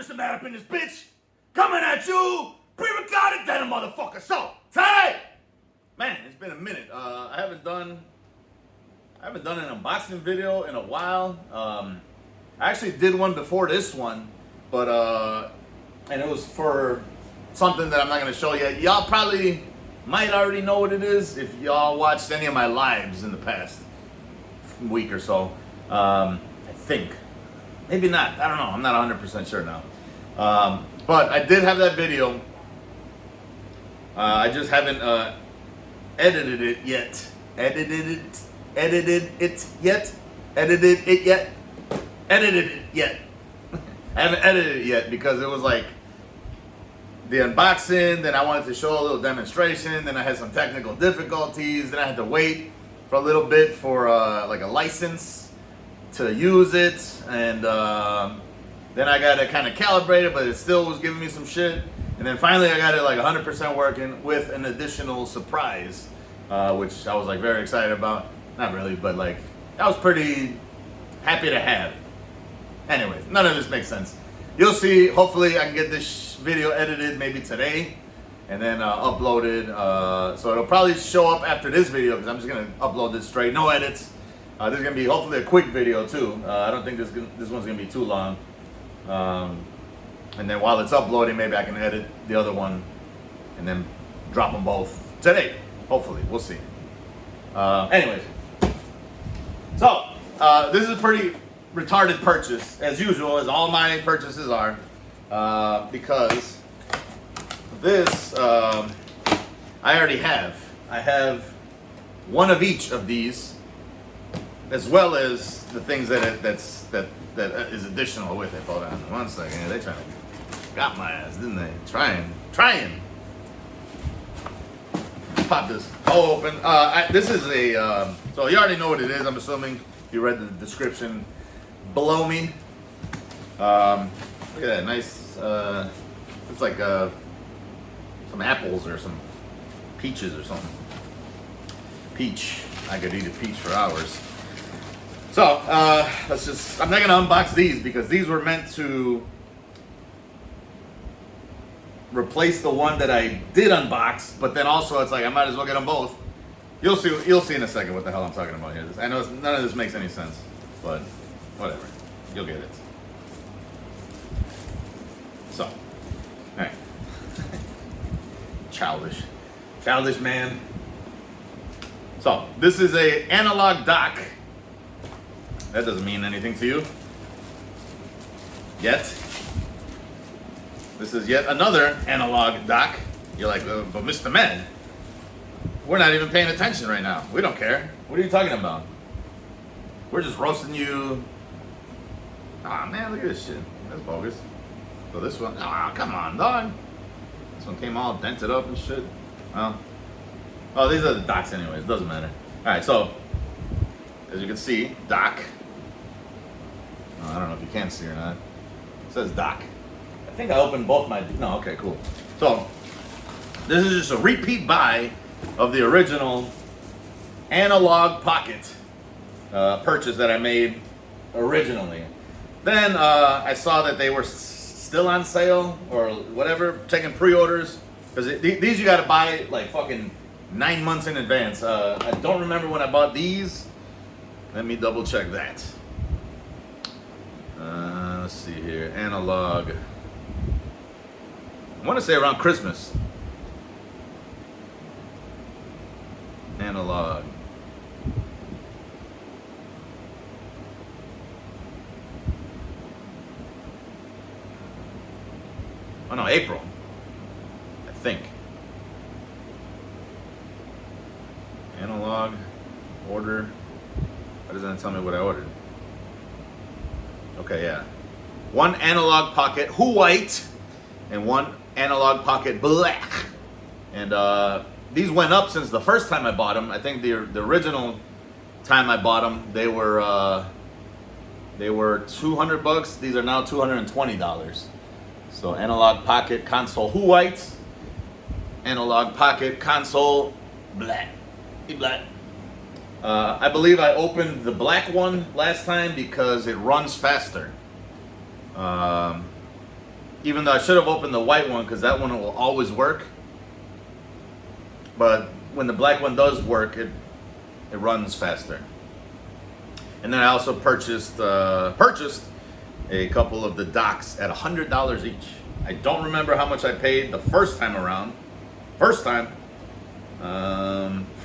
MrMaD up in this bitch, coming at you, pre-recorded that motherfucker. So, today, man, it's been a minute. I haven't done an unboxing video in a while. I actually did one before this one, but and it was for something that I'm not gonna show yet. Y'all probably might already know what it is if y'all watched any of my lives in the past week or so. I think. Maybe not. I don't know. I'm not 100% sure now. But I did have that video. I just haven't edited it yet. Edited it yet. I haven't edited it yet because it was like the unboxing, then I wanted to show a little demonstration, then I had some technical difficulties, then I had to wait for a little bit for like a license to use it, and then I got it kind of calibrated, but it still was giving me some shit, and then finally I got it like 100% working with an additional surprise, which I was like very excited about. Not really, but like I was pretty happy to have. Anyways, none of this makes sense. You'll see. Hopefully I can get this video edited maybe today and then uploaded, so it'll probably show up after this video because I'm just gonna upload this straight, no edits. This is gonna be hopefully a quick video too. I don't think this one's gonna be too long. And then while it's uploading, maybe I can edit the other one and then drop them both today. Hopefully, we'll see. Anyways, so this is a pretty retarded purchase, as usual, as all my purchases are, because this I already have. I have one of each of these, as well as the things that is additional with it. Hold on 1 second. They trying to got my ass, didn't they? Trying. Pop this open. This is a. So you already know what it is. I'm assuming you read the description below me. Look at that nice. It's like some apples or some peaches or something. Peach. I could eat a peach for hours. So, I'm not gonna unbox these because these were meant to replace the one that I did unbox, but then also it's like I might as well get them both. You'll see in a second what the hell I'm talking about here. I know none of this makes any sense, but whatever. You'll get it. So, alright. Childish man. So, this is a Analogue dock. That doesn't mean anything to you. Yet. This is yet another Analogue dock. You're like, but MrMaD, we're not even paying attention right now. We don't care. What are you talking about? We're just roasting you. Ah, man, look at this shit. That's bogus. So this one, come on, dog. This one came all dented up and shit. Well, oh, these are the docks anyways. Doesn't matter. All right, so as you can see, dock. I don't know if you can see or not. It says dock. I think I opened both my. No, okay, cool. So this is just a repeat buy of the original Analogue Pocket purchase that I made originally. Then I saw that they were still on sale or whatever, taking pre-orders, because these you got to buy like fucking 9 months in advance. I don't remember when I bought these. Let me double check that. Let's see here. Analogue. I want to say around Christmas. Analogue. Oh no, April. I think. Analogue. Order. Why doesn't it tell me what I ordered? Okay, yeah. One Analogue Pocket white and one Analogue Pocket black. And these went up since the first time I bought them. I think the original time I bought them, they were $200. These are now $220. So Analogue Pocket console white, Analogue Pocket console black. Black. I believe I opened the black one last time because it runs faster. Even though I should have opened the white one because that one will always work. But when the black one does work, it runs faster. And then I also purchased a couple of the docks at $100 each. I don't remember how much I paid the first time around. For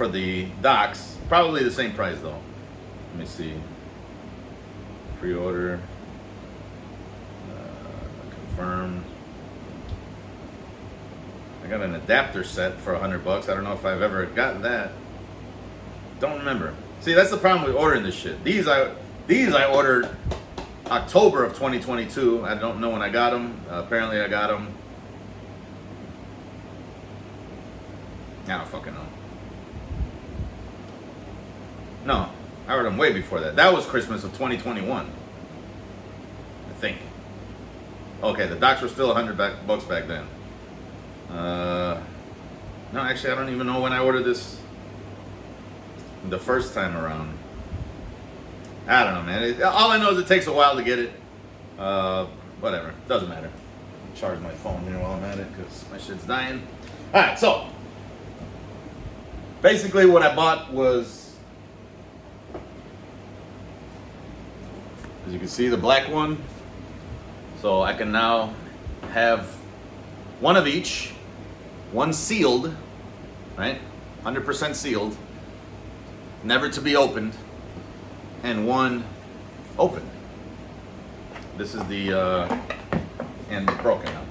the docks. Probably the same price though. Let me see. Pre-order. Confirmed. I got an adapter set for $100. I don't know if I've ever gotten that. Don't remember. See, that's the problem with ordering this shit. These I ordered October of 2022. I don't know when I got them. Apparently I got them. I don't fucking know. No, I ordered them way before that. That was Christmas of 2021. I think. Okay, the docks were still $100 back then. No, actually, I don't even know when I ordered this the first time around. I don't know, man. All I know is it takes a while to get it. Whatever. Doesn't matter. Charge my phone here while I'm at it because my shit's dying. All right, so basically what I bought was, as you can see, the black one. So I can now have one of each. One sealed, right? 100% sealed, never to be opened, and one open. This is the, and broken now.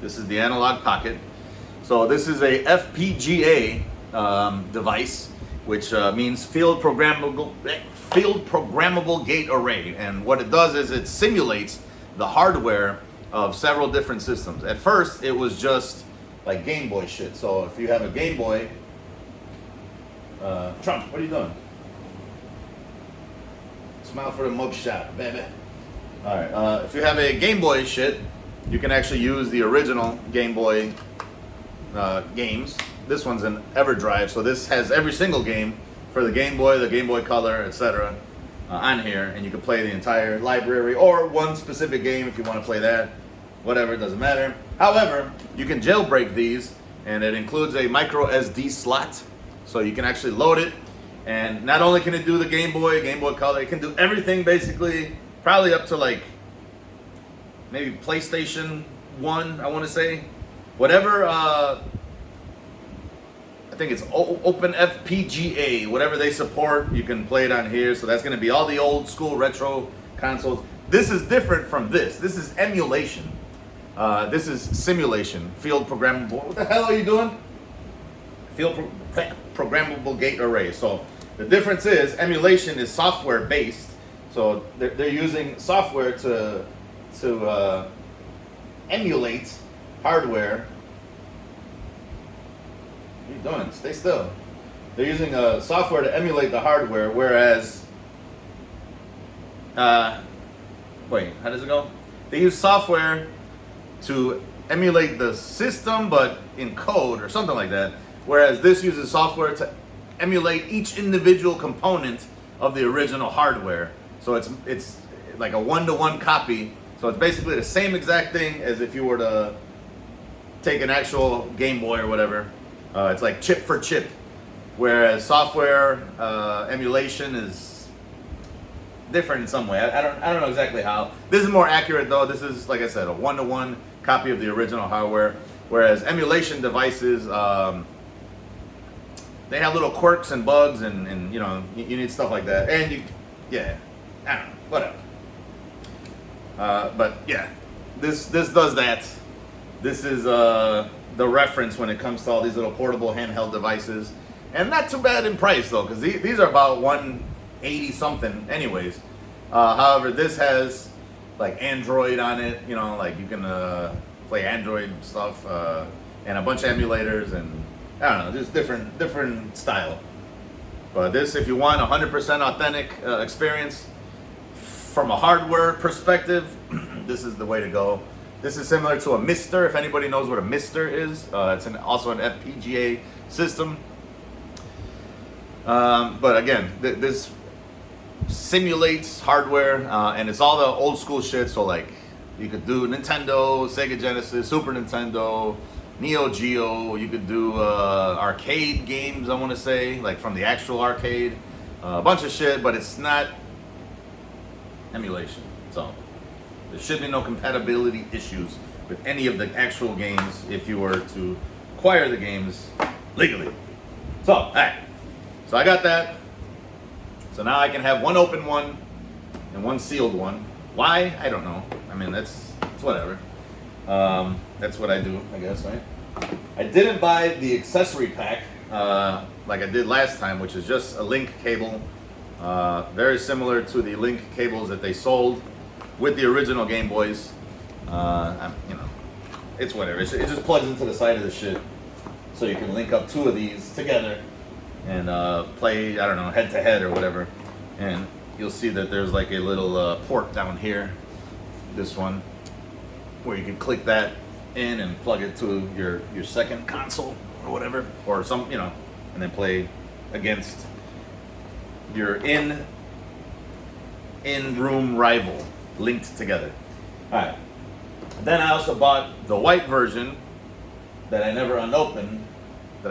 This is the Analogue Pocket. So this is a FPGA device, which means field programmable gate array. And what it does is it simulates the hardware of several different systems. At first, it was just like Game Boy shit. So if you have a Game Boy, Trump, what are you doing? Smile for the mug shot, baby. All right. If you have a Game Boy shit, you can actually use the original Game Boy games. This one's an EverDrive, so this has every single game for the Game Boy Color, etc. On here, and you can play the entire library or one specific game if you want to play that. Whatever, it doesn't matter. However, you can jailbreak these, and it includes a micro SD slot, so you can actually load it. And not only can it do the Game Boy Color, it can do everything basically, probably up to like maybe PlayStation 1, I want to say. Whatever, I think it's Open FPGA, whatever they support, you can play it on here. So that's going to be all the old school retro consoles. This is different from this. This is emulation. This is simulation, field programmable. What the hell are you doing? Field programmable gate array. So the difference is emulation is software based. So they're using software to emulate hardware. What are you doing? Stay still. They're using software to emulate the hardware, whereas wait, how does it go? They use software to emulate the system, but in code or something like that. Whereas this uses software to emulate each individual component of the original hardware. So it's like a one-to-one copy. So it's basically the same exact thing as if you were to take an actual Game Boy or whatever. It's like chip for chip. Whereas software emulation is different in some way. I don't know exactly how. This is more accurate though. This is, like I said, a one-to-one copy of the original hardware. Whereas emulation devices, they have little quirks and bugs, and you know, you need stuff like that. And yeah, I don't know, whatever. But yeah, this does that. This is the reference when it comes to all these little portable handheld devices. And not too bad in price though, because these are about $180 something anyways. However, this has like Android on it, you know, like you can play Android stuff, and a bunch of emulators, and I don't know, just different style. But this, if you want 100% authentic experience from a hardware perspective, this is the way to go. This is similar to a Mister, if anybody knows what a Mister is. It's also an FPGA system. But again, this simulates hardware, and it's all the old school shit. So like You could do Nintendo, Sega Genesis, Super Nintendo, Neo Geo. You could do arcade games, I want to say, like from the actual arcade. A bunch of shit, but it's not emulation. So there should be no compatibility issues with any of the actual games if you were to acquire the games legally. So, alright. So I got that. So now I can have one open one and one sealed one. Why? I don't know. I mean, it's whatever. That's what I do, I guess, right? I didn't buy the accessory pack like I did last time, which is just a link cable. Very similar to the link cables that they sold with the original Game Boys. You know, it's whatever. It just plugs into the side of the shit. So you can link up two of these together and play, I don't know, head to head or whatever. And you'll see that there's like a little port down here, this one, where you can click that in and plug it to your second console or whatever, or some, you know, and then play against your in-room rival linked together. All right. Then I also bought the white version that I never unopened, so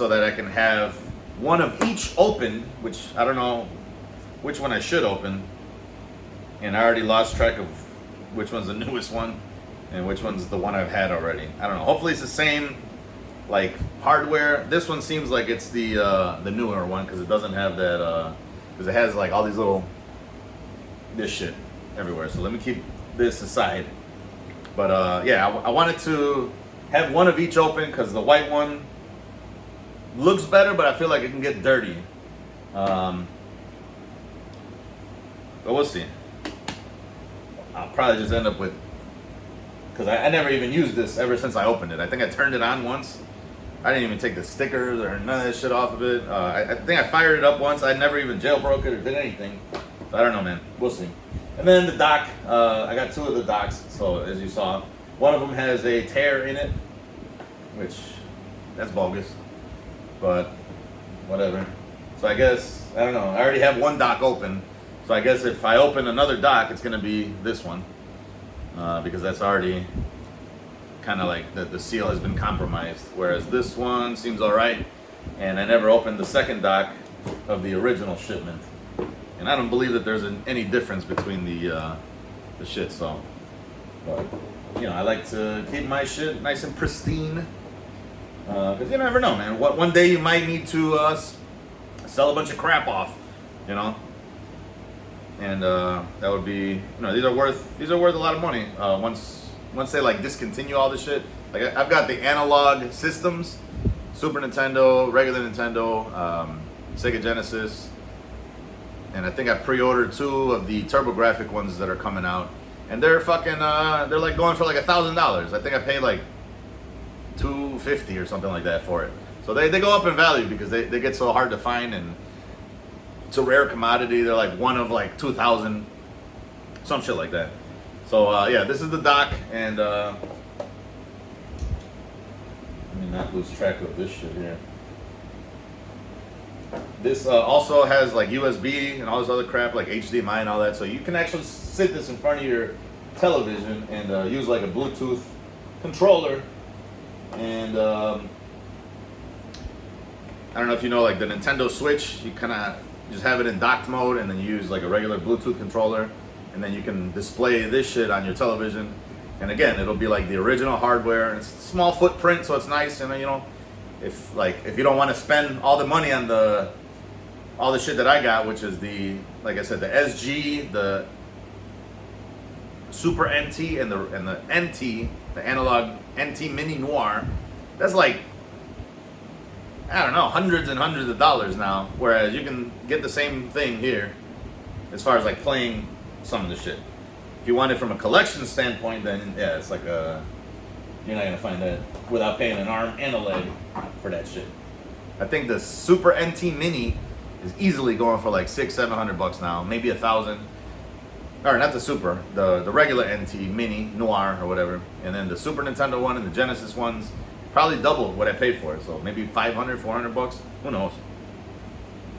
that I can have one of each open, which I don't know which one I should open, and I already lost track of which one's the newest one and which one's the one I've had already. I don't know. Hopefully it's the same like hardware. This one seems like it's the newer one because it doesn't have that because it has like all these little this shit everywhere. So let me keep this aside. But yeah, I wanted to have one of each open because the white one looks better, but I feel like it can get dirty. But we'll see. I'll probably just end up with, because I never even used this ever since I opened it. I think I turned it on once. I didn't even take the stickers or none of that shit off of it. I think I fired it up once. I never even jailbroke it or did anything. So I don't know, man. We'll see. And then the dock. I got two of the docks. So as you saw, one of them has a tear in it, which that's bogus. But whatever. So I guess, I don't know. I already have one dock open. So I guess if I open another dock, it's going to be this one. Because that's already kind of like the seal has been compromised. Whereas this one seems all right. And I never opened the second dock of the original shipment. And I don't believe that there's any difference between the shit. So, but, you know, I like to keep my shit nice and pristine. Because you never know, man. One day you might need to sell a bunch of crap off, you know. And that would be, you know, these are worth a lot of money. Once they like discontinue all this shit, like I've got the analog systems, Super Nintendo, regular Nintendo, Sega Genesis, and I think I pre-ordered 2 of the TurboGrafx ones that are coming out, and they're fucking, they're like going for like $1,000. I think I paid like $250 or something like that for it. So they go up in value because they get so hard to find, and it's a rare commodity. They're like one of like 2,000, some shit like that. So yeah, this is the dock, and let me not lose track of this shit here. This also has like USB and all this other crap, like HDMI and all that. So you can actually sit this in front of your television and use like a Bluetooth controller. And I don't know if you know, like the Nintendo Switch, you kind of just have it in docked mode, and then you use like a regular Bluetooth controller, and then you can display this shit on your television. And again, it'll be like the original hardware, and it's a small footprint, so it's nice. And you know, if you don't want to spend all the money on all the shit that I got, which is the, like I said, the SG, the Super NT, and the NT, the Analog NT Mini Noir, that's like, I don't know, hundreds and hundreds of dollars now. Whereas you can get the same thing here, as far as like playing some of the shit. If you want it from a collection standpoint, then yeah, it's like you're not gonna find that without paying an arm and a leg for that shit. I think the Super NT Mini is easily going for like $600-700 now, maybe $1,000. Or not the Super, the regular NT Mini Noir or whatever, and then the Super Nintendo one and the Genesis ones probably double what I paid for it. So maybe $500-400, who knows?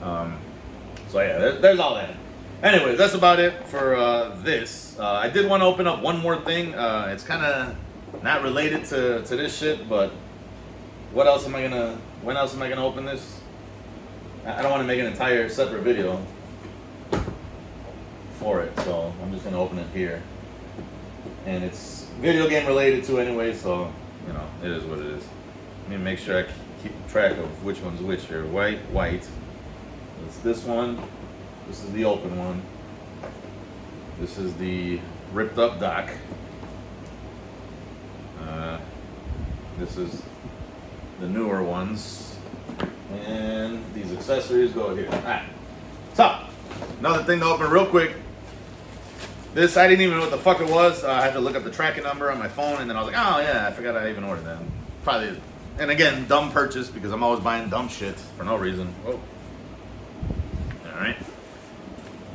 So yeah, there's all that. Anyways, that's about it for this. I did want to open up one more thing. It's kind of not related to this shit, but when else am I gonna open this? I don't want to make an entire separate video for it, so I'm just gonna open it here. And it's video game related too anyway, so you know, it is what it is. Let me make sure I keep track of which one's which here. White. It's this one. This is the open one. This is the ripped up dock. This is the newer ones. And these accessories go here. Alright. So, another thing to open real quick. This, I didn't even know what the fuck it was. I had to look up the tracking number on my phone, and then I was like, oh yeah, I forgot I even ordered that. Probably, and again, dumb purchase because I'm always buying dumb shit for no reason. Whoa. Alright.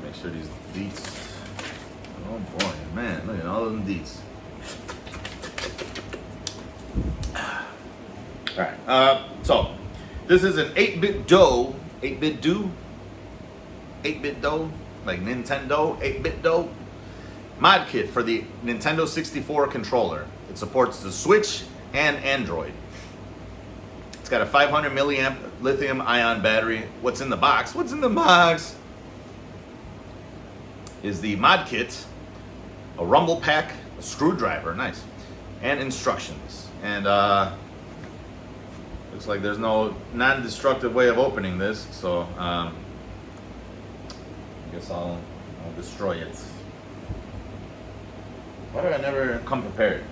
Make sure these deets. Oh boy, man, look at all of them deets. Alright, so this is an 8-bit dough, like Nintendo 8-bit dough mod kit for the Nintendo 64 controller. It supports the Switch and Android. It's got a 500 milliamp lithium ion battery. What's in the box? What's in the box? Is the mod kit, a rumble pack, a screwdriver, nice, and instructions. And looks like there's no non-destructive way of opening this, so I guess I'll destroy it. Why do I never come prepared?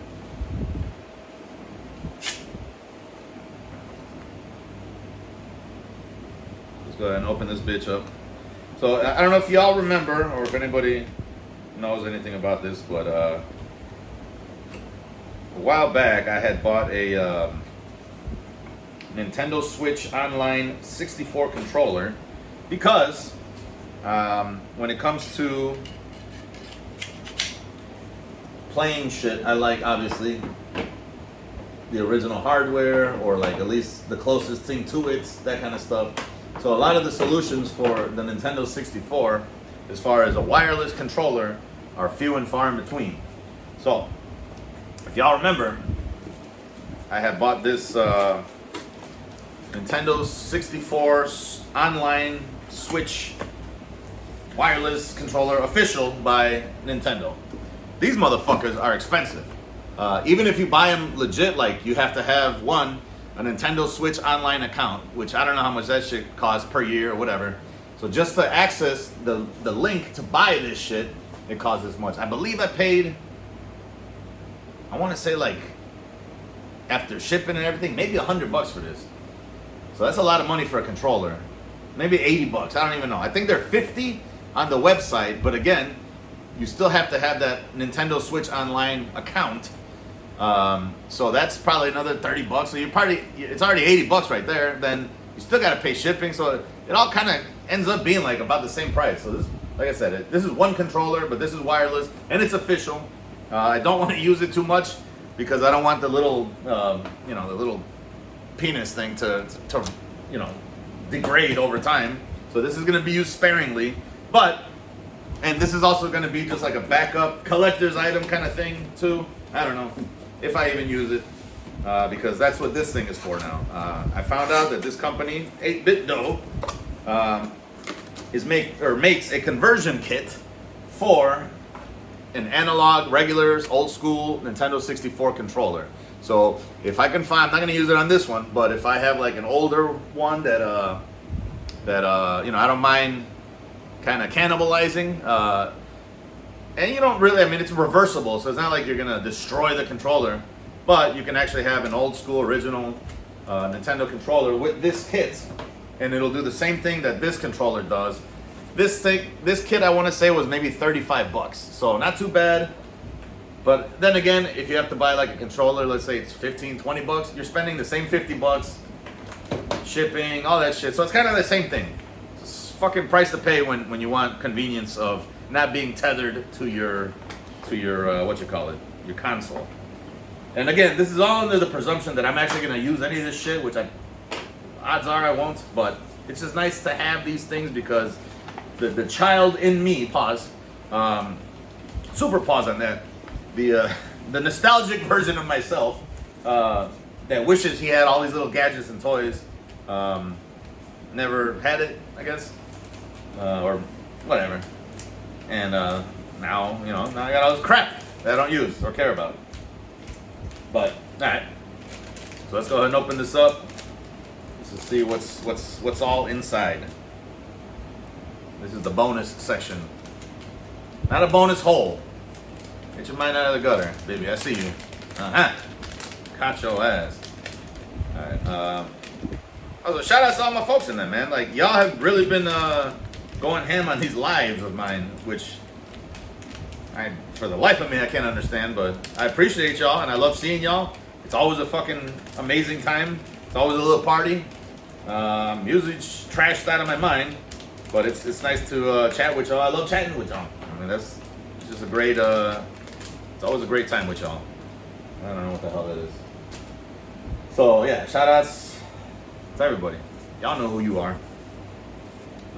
Let's go ahead and open this bitch up. So I don't know if y'all remember or if anybody knows anything about this, but a while back I had bought a Nintendo Switch Online 64 controller because when it comes to playing shit, I like obviously the original hardware or like at least the closest thing to it, that kind of stuff. So a lot of the solutions for the Nintendo 64 as far as a wireless controller are few and far in between. So if y'all remember, I had bought this Nintendo 64 online Switch wireless controller official by Nintendo. These motherfuckers are expensive. Even if you buy them legit, like you have to have a Nintendo Switch online account, which I don't know how much that shit costs per year or whatever. So just to access the link to buy this shit, it costs this much. I believe I paid, I want to say like after shipping and everything, maybe $100 for this. So that's a lot of money for a controller. Maybe $80. I don't even know. I think they're $50 on the website, but again, you still have to have that Nintendo Switch Online account. So that's probably another $30. So it's already $80 right there. Then you still got to pay shipping. So it all kind of ends up being like about the same price. So this, like I said, this is one controller, but this is wireless and it's official. I don't want to use it too much because I don't want the little, the little penis thing to degrade over time. So this is going to be used sparingly, and this is also going to be just like a backup collector's item kind of thing too. I don't know if I even use it because that's what this thing is for now. I found out that this company, 8-Bit Dough, makes a conversion kit for an analog, regular, old school Nintendo 64 controller. So if I can find, I'm not going to use it on this one, but if I have like an older one that I don't mind kind of cannibalizing, and you don't really, it's reversible, so it's not like you're going to destroy the controller, but you can actually have an old school original Nintendo controller with this kit, and it'll do the same thing that this controller does. This kit I want to say was maybe $35, so not too bad. But then again, if you have to buy like a controller, let's say it's $15-20, you're spending the same $50, shipping, all that shit. So it's kind of the same thing. It's fucking price to pay when you want convenience of not being tethered to your your console. And again, this is all under the presumption that I'm actually gonna use any of this shit, which odds are I won't. But it's just nice to have these things because the child in me, pause, super pause on that. The nostalgic version of myself that wishes he had all these little gadgets and toys, never had it, I guess, or whatever. And now, you know, now I got all this crap that I don't use or care about. But all right, so let's go ahead and open this up. Let's see what's all inside. This is the bonus section, not a bonus hole. Get your mind out of the gutter, baby. I see you. Caught your ass. All right. Also, shout out to all my folks in there, man. Like, y'all have really been going ham on these lives of mine, which for the life of me, I can't understand. But I appreciate y'all, and I love seeing y'all. It's always a fucking amazing time. It's always a little party. Usually trashed out of my mind, but it's nice to chat with y'all. I love chatting with y'all. I mean, it's just a great. It's always a great time with y'all. I don't know what the hell that is. So yeah, shout outs to everybody. Y'all know who you are.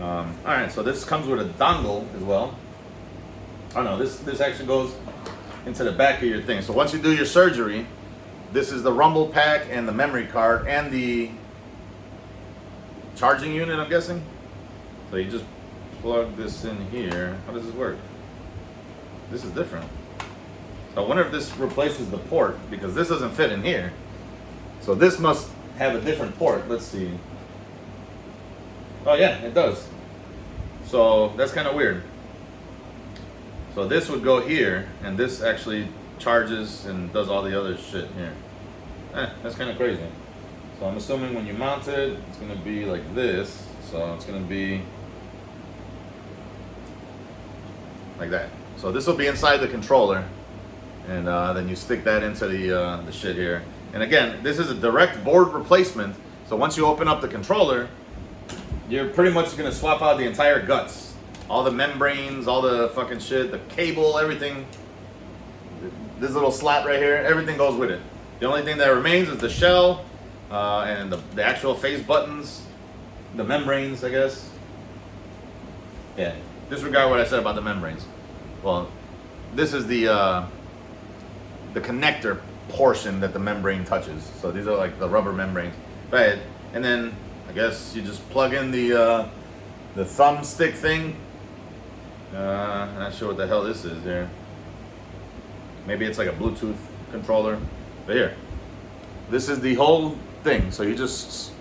All right, so this comes with a dongle as well. Oh no, this actually goes into the back of your thing. So once you do your surgery, this is the rumble pack and the memory card and the charging unit, I'm guessing. So you just plug this in here. How does this work? This is different. So I wonder if this replaces the port, because this doesn't fit in here. So this must have a different port. Let's see. Oh yeah, it does. So that's kind of weird. So this would go here, and this actually charges and does all the other shit here. That's kind of crazy. So I'm assuming when you mount it, it's going to be like this. So it's going to be like that. So this will be inside the controller, and then you stick that into the shit here. And again, this is a direct board replacement. So once you open up the controller, you're pretty much going to swap out the entire guts. All the membranes, all the fucking shit, the cable, everything. This little slot right here, everything goes with it. The only thing that remains is the shell and the actual face buttons, the membranes, I guess. Yeah, disregard what I said about the membranes. Well, this is the connector portion that the membrane touches. So these are like the rubber membranes, right? And then I guess you just plug in the thumbstick thing. Not sure what the hell this is here. Maybe it's like a Bluetooth controller. But here, this is the whole thing. So you just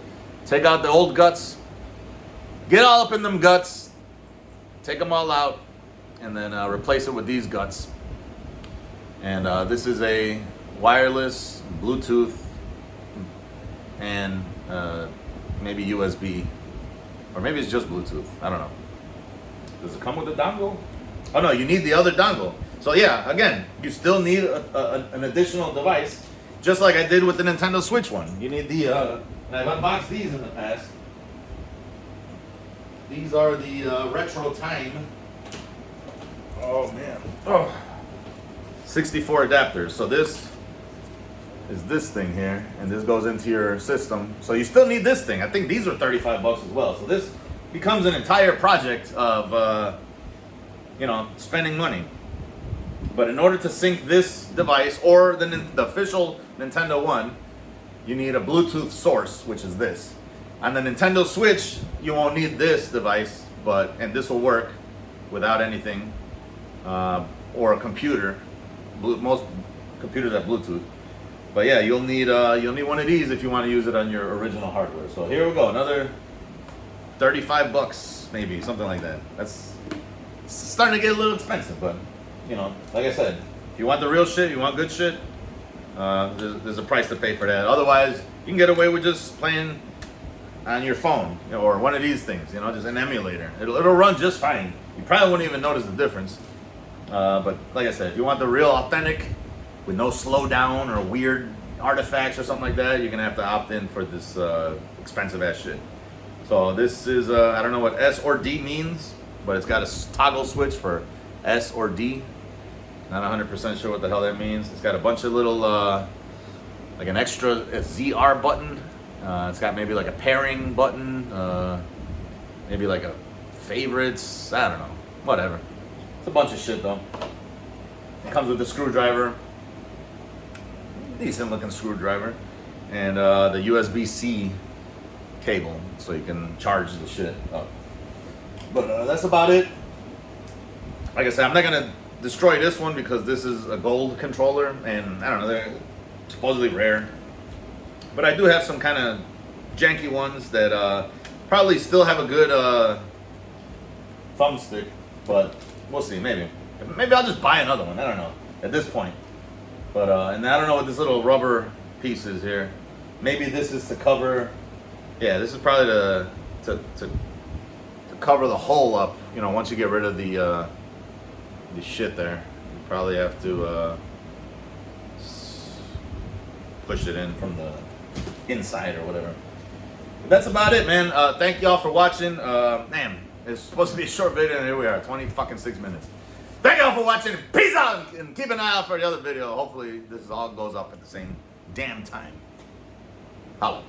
take out the old guts, get all up in them guts, take them all out, and then replace it with these guts. And this is a wireless Bluetooth and maybe USB, or maybe it's just Bluetooth. I don't know. Does it come with a dongle? Oh no, you need the other dongle. So yeah, again, you still need an additional device, just like I did with the Nintendo Switch one. You need the, and I've unboxed these in the past. These are the Retro Time. Oh man. Oh. 64 adapters. So this is this thing here, and this goes into your system. So you still need this thing. I think these are $35 as well. So this becomes an entire project of, spending money. But in order to sync this device or the official Nintendo one, you need a Bluetooth source, which is this. On the Nintendo Switch, you won't need this device, and this will work without anything, or a computer. Most computers have Bluetooth. But yeah, you'll need one of these if you want to use it on your original hardware. So here we go, another $35, maybe something like that. That's starting to get a little expensive, but like I said, if you want the real shit, you want good shit, there's a price to pay for that. Otherwise, you can get away with just playing on your phone, or one of these things, just an emulator. It'll run just fine. You probably wouldn't even notice the difference. But like I said, if you want the real authentic, with no slowdown or weird artifacts or something like that, you're gonna have to opt in for this expensive ass shit. So this is, I don't know what S or D means, but it's got a toggle switch for S or D. Not 100% sure what the hell that means. It's got a bunch of little, like an extra ZR button. It's got maybe like a pairing button, maybe like a favorites. I don't know. Whatever. It's a bunch of shit though. It comes with a screwdriver. Decent looking screwdriver. And the USB-C cable. So you can charge the shit up. But that's about it. Like I said, I'm not going to destroy this one because this is a gold controller. And I don't know, they're supposedly rare. But I do have some kind of janky ones that probably still have a good thumbstick. But we'll see, maybe. Maybe I'll just buy another one. I don't know at this point. But and I don't know what this little rubber piece is here. Maybe this is to cover. Yeah, this is probably to cover the hole up. You know, once you get rid of the shit there, you probably have to push it in from the inside or whatever. But that's about it, man. Thank y'all for watching. Man, it's supposed to be a short video, and here we are, 26 minutes. Thank y'all for watching. Peace out, and keep an eye out for the other video. Hopefully, this all goes up at the same damn time. Holla.